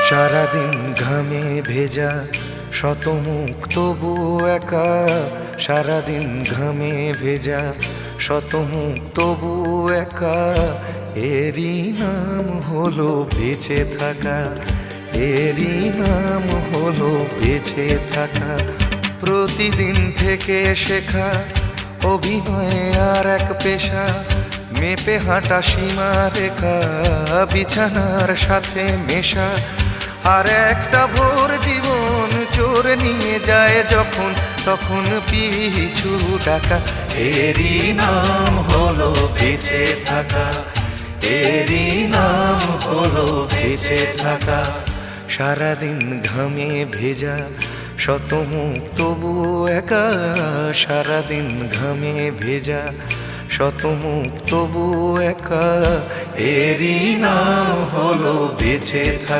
সারাদিন ঘামে ভেজা শতমুখ তবু একা, সারাদিন ঘামে ভেজা শতমুখ তবু একা, এরই নাম হলো বেঁচে থাকা, এরই নাম হলো বেঁচে থাকা। প্রতিদিন থেকে শেখা অভিনয়ে আর এক পেশা, মেপে হাঁটা সীমা রেখা, বিছানার সাথে মেশা। আর একটা ভোর জীবন চোর নিয়ে যায় যখন, তখন পিছু ডাকা। এরই নাম হলো বেঁচে থাকা, এরই নাম হলো বেঁচে থাকা। সারাদিন ঘামে ভেজা শতমুখ তবু একা, সারাদিন ঘামে ভেজা শতমুখ তবু একা, এরই নাম হলো বেঁচে থাকা।